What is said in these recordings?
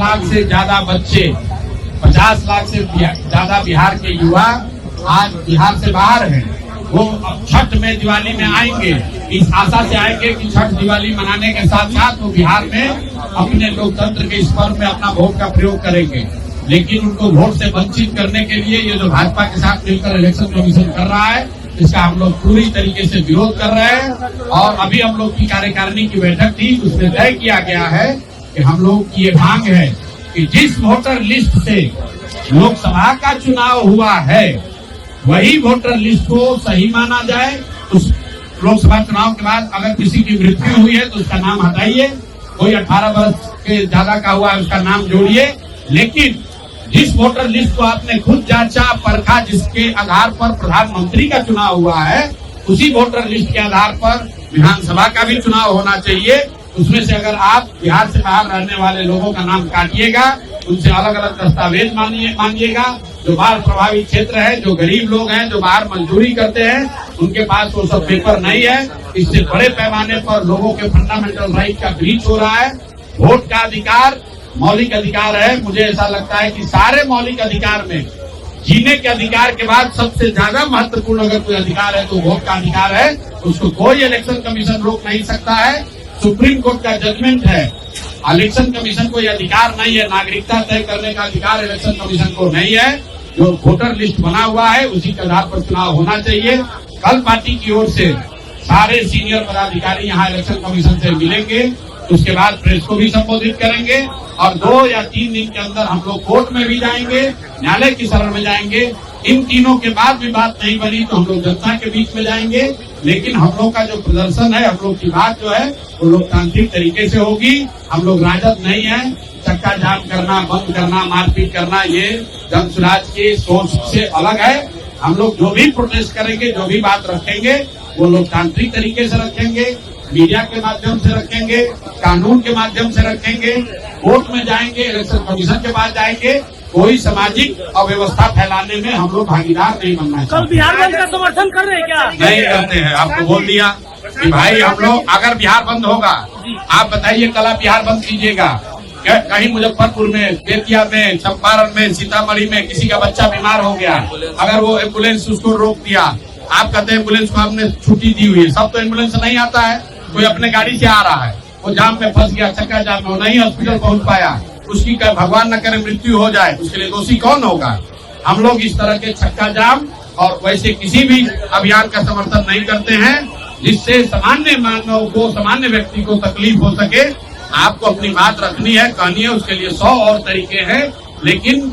लाख से ज्यादा बच्चे, 50 लाख से ज्यादा बिहार के युवा आज बिहार से बाहर हैं। वो अब छठ में, दिवाली में आएंगे, इस आशा से आएंगे कि छठ दिवाली मनाने के साथ साथ वो बिहार में अपने लोकतंत्र के इस पर्व में अपना वोट का प्रयोग करेंगे। लेकिन उनको वोट से वंचित करने के लिए ये जो भाजपा के साथ मिलकर इलेक्शन कमीशन कर रहा है, इसका हम लोग पूरी तरीके से विरोध कर रहे हैं। और अभी हम लोग की कार्यकारिणी की बैठक थी, उसमें तय किया गया है कि हम लोग की ये मांग है कि जिस वोटर लिस्ट से लोकसभा का चुनाव हुआ है वही वोटर लिस्ट को सही माना जाए। उस लोकसभा चुनाव के बाद अगर किसी की मृत्यु हुई है तो उसका नाम हटाइए, कोई 18 वर्ष के ज्यादा का हुआ है उसका नाम जोड़िए। लेकिन जिस वोटर लिस्ट को आपने खुद जांचा परखा, जिसके आधार पर प्रधानमंत्री का चुनाव हुआ है, उसी वोटर लिस्ट के आधार पर विधानसभा का भी चुनाव होना चाहिए। उसमें से अगर आप बिहार से बाहर रहने वाले लोगों का नाम काटिएगा, उनसे अलग अलग दस्तावेज मांगिएगा, जो बाढ़ प्रभावित क्षेत्र है, जो गरीब लोग हैं, जो बाहर मजदूरी करते हैं, उनके पास वो सब पेपर नहीं है। इससे बड़े पैमाने पर लोगों के फंडामेंटल राइट का ब्रीच हो रहा है। वोट का अधिकार मौलिक अधिकार है। मुझे ऐसा लगता है कि सारे मौलिक अधिकार में जीने के अधिकार के बाद सबसे ज्यादा महत्वपूर्ण अगर कोई अधिकार है तो वोट का अधिकार है। उसको कोई इलेक्शन कमीशन रोक नहीं सकता है। सुप्रीम कोर्ट का जजमेंट है, इलेक्शन कमीशन को यह अधिकार नहीं है, नागरिकता तय करने का अधिकार इलेक्शन कमीशन को नहीं है। जो वोटर लिस्ट बना हुआ है उसी के आधार पर चुनाव होना चाहिए। कल पार्टी की ओर से सारे सीनियर पदाधिकारी यहाँ इलेक्शन कमीशन से मिलेंगे, उसके बाद प्रेस को भी संबोधित करेंगे और 2 या 3 दिन के अंदर हम लोग कोर्ट में भी जाएंगे, न्यायालय की शरण में जाएंगे। इन तीनों के बाद भी बात नहीं बनी तो हम लोग जनता के बीच में जाएंगे। लेकिन हम लोग का जो प्रदर्शन है, हम लोग की बात जो है वो लोकतांत्रिक तरीके से होगी। हम लोग राजद नहीं है। चक्का जाम करना, बंद करना, मारपीट करना, ये जन स्वराज की सोच से अलग है। हम लोग जो भी प्रोटेस्ट करेंगे, जो भी बात रखेंगे, वो लोकतांत्रिक तरीके से रखेंगे, मीडिया के माध्यम से रखेंगे, कानून के माध्यम से रखेंगे, कोर्ट में जाएंगे, इलेक्शन कमीशन के पास जाएंगे। कोई सामाजिक अव्यवस्था फैलाने में हम लोग भागीदार नहीं बनना चाहिए। कल बिहार बंद का समर्थन कर रहे हैं क्या? नहीं करते हैं। आपको बोल दिया कि भाई हम लोग अगर बिहार बंद होगा, आप बताइए कल आप बिहार बंद कीजिएगा, कहीं मुजफ्फरपुर में, बेतिया में, चंपारण में, सीतामढ़ी में किसी का बच्चा बीमार हो गया, अगर वो एम्बुलेंस उसको रोक दिया, आप कहते हैं एम्बुलेंस को आपने छुट्टी दी हुई है। सब तो एम्बुलेंस नहीं आता है, कोई अपने गाड़ी से आ रहा है, वो जाम में फंस गया, चक्का जाम में, वो नहीं हॉस्पिटल पहुंच पाया, उसकी भगवान न करे मृत्यु हो जाए, उसके लिए दोषी कौन होगा? हम लोग इस तरह के चक्का जाम और वैसे किसी भी अभियान का समर्थन नहीं करते हैं जिससे सामान्य मानव को, सामान्य व्यक्ति को तकलीफ हो सके। आपको अपनी बात रखनी है, कहनी है, उसके लिए 100 और तरीके हैं। लेकिन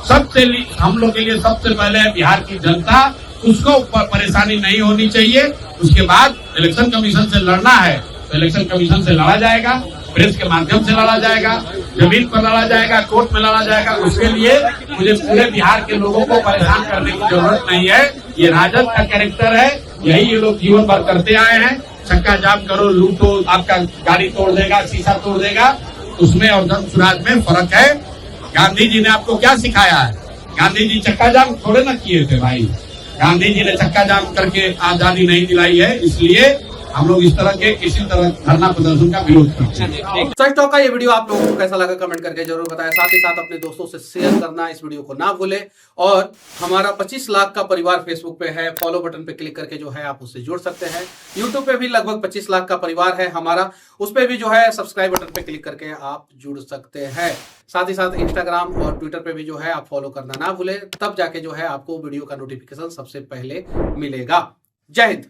सबसे हम लोग के लिए सबसे पहले है बिहार की जनता, उसको परेशानी नहीं होनी चाहिए। उसके बाद इलेक्शन कमीशन से लड़ना है तो इलेक्शन कमीशन से लड़ा जाएगा, प्रेस के माध्यम से लड़ा जाएगा, जमीन पर लड़ा जाएगा, कोर्ट में लड़ा जाएगा। उसके लिए मुझे पूरे बिहार के लोगों को परेशान करने की जरूरत नहीं है। ये राजद का कैरेक्टर है, यही ये लोग जीवन भर करते आए हैं। चक्का जाम करो, लूटो, आपका गाड़ी तोड़ देगा, शीशा तोड़ देगा, उसमें और जन स्वराज में फर्क है। गांधी जी ने आपको क्या सिखाया है? गांधी जी चक्का जाम थोड़े ना किए थे भाई, गांधी जी ने चक्का जाम करके आजादी नहीं दिलाई है। इसलिए हम लोग इस तरह के किसी तरह धरना प्रदर्शन का विरोध करते हैं। सच टॉक का ये वीडियो आप लोगों को कैसा लगा कमेंट करके जरूर बताएं। साथ ही साथ अपने दोस्तों से शेयर करना इस वीडियो को ना भूलें। और हमारा 25 लाख का परिवार फेसबुक पे है, फॉलो बटन पे क्लिक करके जो है आप उससे जुड़ सकते हैं। यूट्यूब पे भी लगभग 25 लाख का परिवार है हमारा, उस पे भी जो है सब्सक्राइब बटन पे क्लिक करके आप जुड़ सकते हैं। साथ ही साथ इंस्टाग्राम और ट्विटर पे भी जो है आप फॉलो करना ना भूलें, तब जाके जो है आपको वीडियो का नोटिफिकेशन सबसे पहले मिलेगा। जय हिंद।